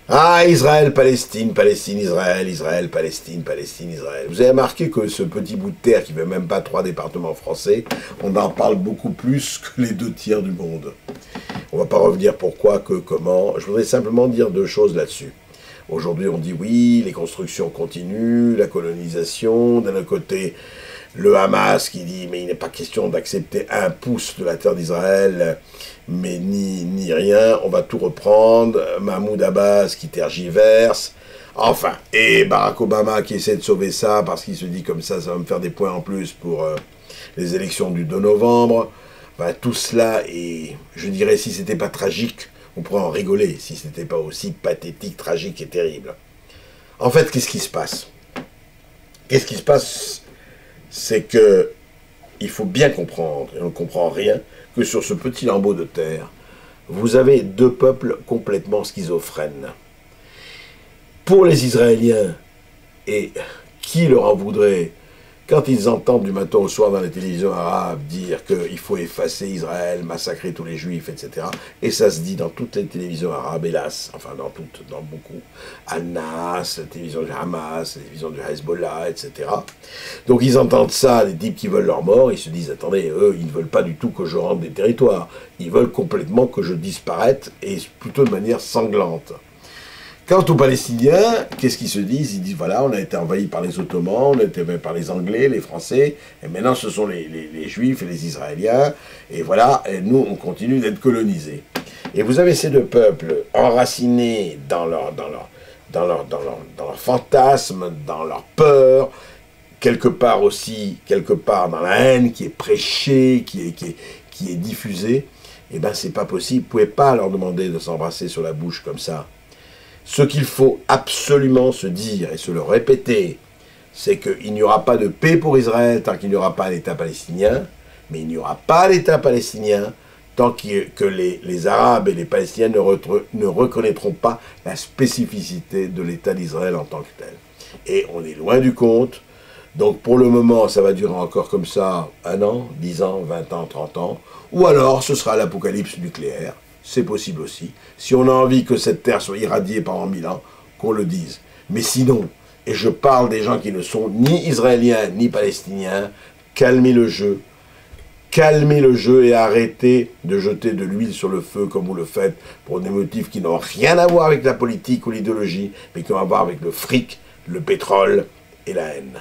Ah, Israël, Palestine, Palestine, Israël, Israël, Palestine, Palestine, Israël. Vous avez remarqué que ce petit bout de terre qui ne fait même pas 3 départements français, on en parle beaucoup plus que les 2 tiers du monde. On ne va pas revenir pourquoi, que, comment. Je voudrais simplement dire 2 choses là-dessus. Aujourd'hui, on dit oui, les constructions continuent, la colonisation. D'un autre côté, le Hamas qui dit mais il n'est pas question d'accepter 1 pouce de la terre d'Israël, mais ni rien, on va tout reprendre. Mahmoud Abbas qui tergiverse. Enfin, et Barack Obama qui essaie de sauver ça parce qu'il se dit comme ça va me faire des points en plus pour les élections du 2 novembre. Enfin, tout cela, et je dirais si c'était pas tragique, on pourrait en rigoler, si c'était pas aussi pathétique, tragique et terrible. En fait, qu'est-ce qui se passe? Qu'est-ce qui se passe? C'est que il faut bien comprendre, et on ne comprend rien, que sur ce petit lambeau de terre, vous avez 2 peuples complètement schizophrènes. Pour les Israéliens, et qui leur en voudrait, quand ils entendent du matin au soir dans les télévisions arabes dire qu'il faut effacer Israël, massacrer tous les juifs, etc. Et ça se dit dans toutes les télévisions arabes, hélas, enfin dans toutes, dans beaucoup. Al-Nas, la télévision du Hamas, la télévision du Hezbollah, etc. Donc ils entendent ça, les types qui veulent leur mort, ils se disent, attendez, eux, ils ne veulent pas du tout que je rentre des territoires. Ils veulent complètement que je disparaisse, et plutôt de manière sanglante. Quant aux Palestiniens, qu'est-ce qu'ils se disent? Ils disent, voilà, on a été envahis par les Ottomans, on a été envahis par les Anglais, les Français, et maintenant ce sont les Juifs et les Israéliens, et voilà, et nous, on continue d'être colonisés. Et vous avez ces 2 peuples enracinés dans leur fantasme, dans leur peur, quelque part aussi, quelque part dans la haine qui est prêchée, qui est diffusée. Eh bien, c'est pas possible, vous ne pouvez pas leur demander de s'embrasser sur la bouche comme ça. Ce qu'il faut absolument se dire et se le répéter, c'est qu'il n'y aura pas de paix pour Israël tant qu'il n'y aura pas l'État palestinien, mais il n'y aura pas l'État palestinien tant que les Arabes et les Palestiniens ne reconnaîtront pas la spécificité de l'État d'Israël en tant que tel. Et on est loin du compte. Donc pour le moment, ça va durer encore comme ça 1 an, 10 ans, 20 ans, 30 ans, ou alors ce sera l'apocalypse nucléaire. C'est possible aussi. Si on a envie que cette terre soit irradiée pendant 1000 ans, qu'on le dise. Mais sinon, et je parle des gens qui ne sont ni israéliens ni palestiniens, calmez le jeu et arrêtez de jeter de l'huile sur le feu comme vous le faites pour des motifs qui n'ont rien à voir avec la politique ou l'idéologie, mais qui ont à voir avec le fric, le pétrole et la haine.